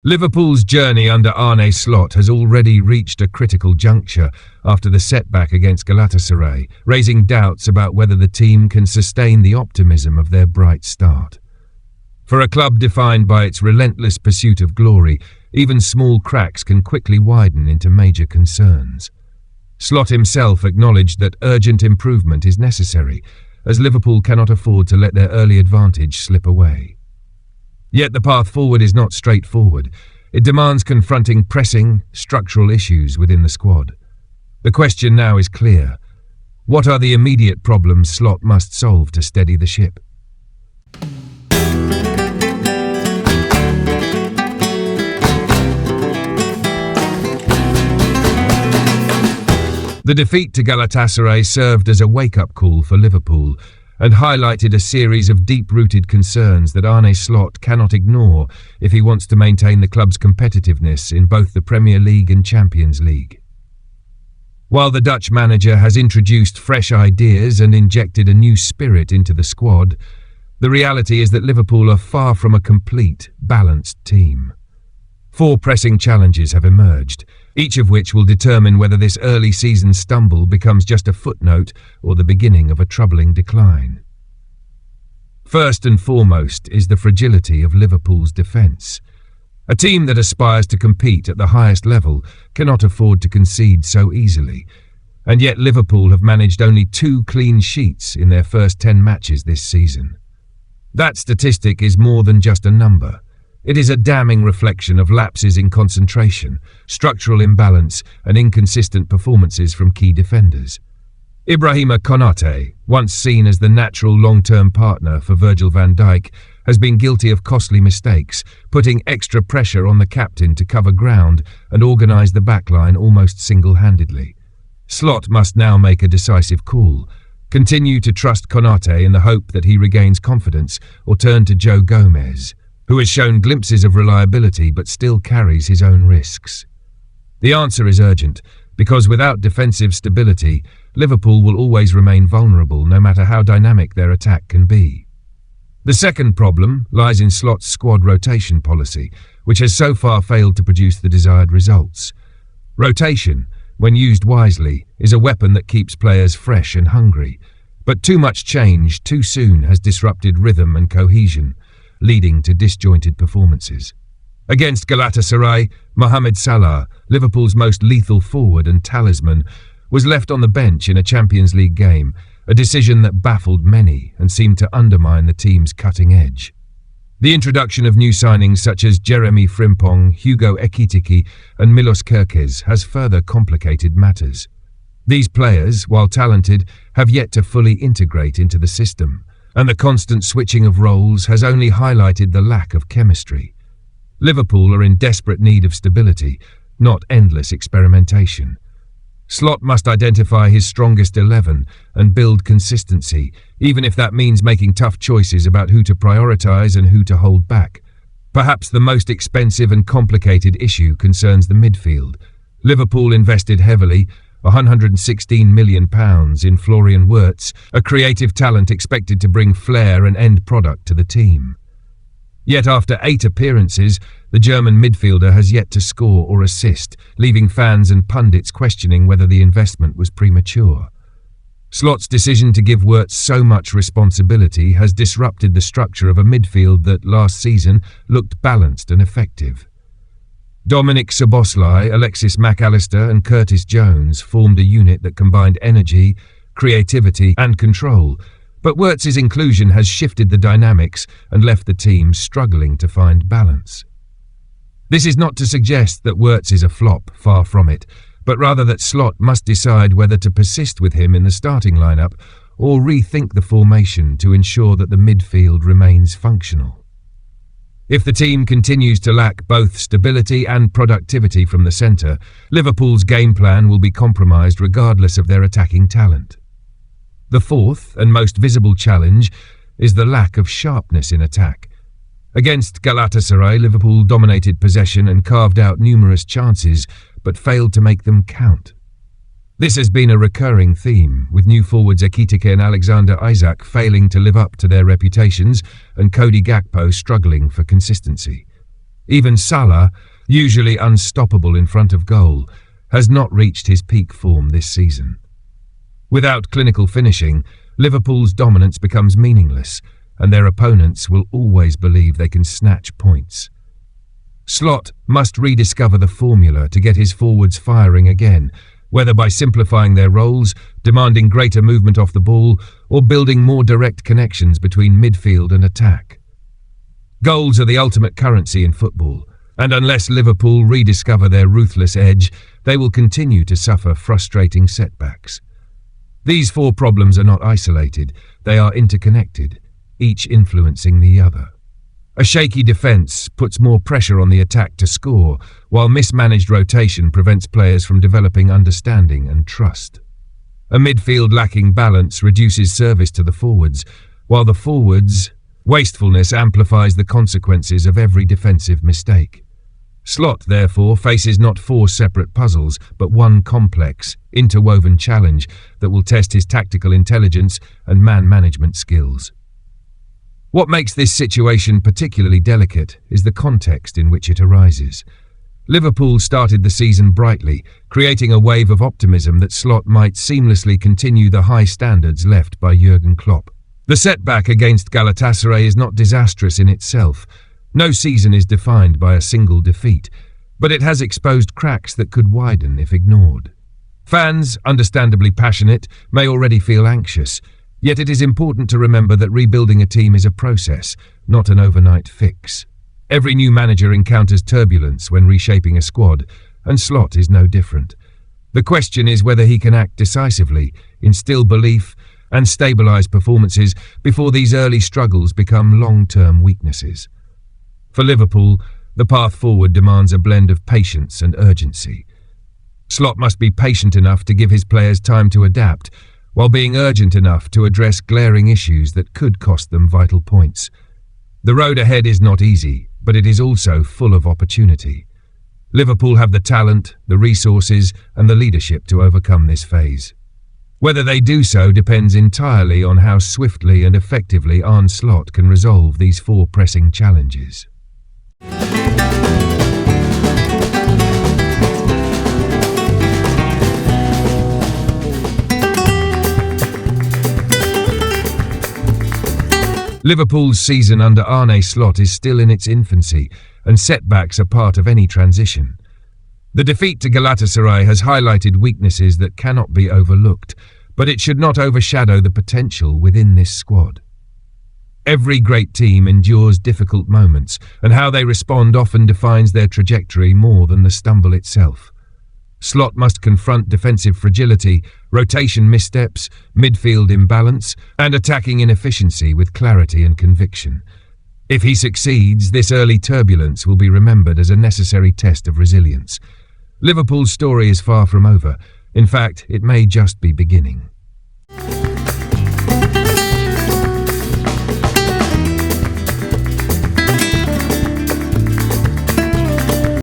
Liverpool's journey under Arne Slot has already reached a critical juncture after the setback against Galatasaray, raising doubts about whether the team can sustain the optimism of their bright start. For a club defined by its relentless pursuit of glory, even small cracks can quickly widen into major concerns. Slot himself acknowledged that urgent improvement is necessary, as Liverpool cannot afford to let their early advantage slip away. Yet the path forward is not straightforward. It demands confronting pressing, structural issues within the squad. The question now is clear. What are the immediate problems Slot must solve to steady the ship? The defeat to Galatasaray served as a wake-up call for Liverpool and highlighted a series of deep-rooted concerns that Arne Slot cannot ignore if he wants to maintain the club's competitiveness in both the Premier League and Champions League. While the Dutch manager has introduced fresh ideas and injected a new spirit into the squad, the reality is that Liverpool are far from a complete, balanced team. 4 pressing challenges have emerged, each of which will determine whether this early season stumble becomes just a footnote or the beginning of a troubling decline. First and foremost is the fragility of Liverpool's defence. A team that aspires to compete at the highest level cannot afford to concede so easily, and yet Liverpool have managed only 2 clean sheets in their first 10 matches this season. That statistic is more than just a number. It is a damning reflection of lapses in concentration, structural imbalance, and inconsistent performances from key defenders. Ibrahima Konate, once seen as the natural long-term partner for Virgil van Dijk, has been guilty of costly mistakes, putting extra pressure on the captain to cover ground and organise the backline almost single-handedly. Slot must now make a decisive call. Continue to trust Konate in the hope that he regains confidence, or turn to Joe Gomez, who has shown glimpses of reliability but still carries his own risks. The answer is urgent, because without defensive stability, Liverpool will always remain vulnerable no matter how dynamic their attack can be. The second problem lies in Slot's squad rotation policy, which has so far failed to produce the desired results. Rotation, when used wisely, is a weapon that keeps players fresh and hungry, but too much change too soon has disrupted rhythm and cohesion, leading to disjointed performances. Against Galatasaray, Mohamed Salah, Liverpool's most lethal forward and talisman, was left on the bench in a Champions League game, a decision that baffled many and seemed to undermine the team's cutting edge. The introduction of new signings such as Jeremy Frimpong, Hugo Ekitike and Milos Kerkez has further complicated matters. These players, while talented, have yet to fully integrate into the system, and the constant switching of roles has only highlighted the lack of chemistry. Liverpool are in desperate need of stability, not endless experimentation. Slot must identify his strongest 11 and build consistency, even if that means making tough choices about who to prioritise and who to hold back. Perhaps the most expensive and complicated issue concerns the midfield. Liverpool invested heavily, £116 million in Florian Wirtz, a creative talent expected to bring flair and end product to the team. Yet after 8 appearances, the German midfielder has yet to score or assist, leaving fans and pundits questioning whether the investment was premature. Slot's decision to give Wirtz so much responsibility has disrupted the structure of a midfield that last season looked balanced and effective. Dominic Szoboszlai, Alexis Mac Allister and Curtis Jones formed a unit that combined energy, creativity and control, but Wirtz's inclusion has shifted the dynamics and left the team struggling to find balance. This is not to suggest that Wirtz is a flop, far from it, but rather that Slot must decide whether to persist with him in the starting lineup or rethink the formation to ensure that the midfield remains functional. If the team continues to lack both stability and productivity from the centre, Liverpool's game plan will be compromised regardless of their attacking talent. The fourth and most visible challenge is the lack of sharpness in attack. Against Galatasaray, Liverpool dominated possession and carved out numerous chances, but failed to make them count. This has been a recurring theme, with new forwards Ekitike and Alexander Isak failing to live up to their reputations and Cody Gakpo struggling for consistency. Even Salah, usually unstoppable in front of goal, has not reached his peak form this season. Without clinical finishing, Liverpool's dominance becomes meaningless, and their opponents will always believe they can snatch points. Slot must rediscover the formula to get his forwards firing again, whether by simplifying their roles, demanding greater movement off the ball, or building more direct connections between midfield and attack. Goals are the ultimate currency in football, and unless Liverpool rediscover their ruthless edge, they will continue to suffer frustrating setbacks. These four problems are not isolated, they are interconnected, each influencing the other. A shaky defence puts more pressure on the attack to score, while mismanaged rotation prevents players from developing understanding and trust. A midfield lacking balance reduces service to the forwards, while the forwards' wastefulness amplifies the consequences of every defensive mistake. Slot, therefore, faces not four separate puzzles, but one complex, interwoven challenge that will test his tactical intelligence and man-management skills. What makes this situation particularly delicate is the context in which it arises. Liverpool started the season brightly, creating a wave of optimism that Slot might seamlessly continue the high standards left by Jurgen Klopp. The setback against Galatasaray is not disastrous in itself. No season is defined by a single defeat, but it has exposed cracks that could widen if ignored. Fans, understandably passionate, may already feel anxious, yet it is important to remember that rebuilding a team is a process, not an overnight fix. Every new manager encounters turbulence when reshaping a squad, and Slot is no different. The question is whether he can act decisively, instill belief, and stabilise performances before these early struggles become long-term weaknesses. For Liverpool, the path forward demands a blend of patience and urgency. Slot must be patient enough to give his players time to adapt, while being urgent enough to address glaring issues that could cost them vital points. The road ahead is not easy, but it is also full of opportunity. Liverpool have the talent, the resources, and the leadership to overcome this phase. Whether they do so depends entirely on how swiftly and effectively Arne Slot can resolve these four pressing challenges. Liverpool's season under Arne Slot is still in its infancy, and setbacks are part of any transition. The defeat to Galatasaray has highlighted weaknesses that cannot be overlooked, but it should not overshadow the potential within this squad. Every great team endures difficult moments, and how they respond often defines their trajectory more than the stumble itself. Slot must confront defensive fragility, rotation missteps, midfield imbalance, and attacking inefficiency with clarity and conviction. If he succeeds, this early turbulence will be remembered as a necessary test of resilience. Liverpool's story is far from over. In fact, it may just be beginning.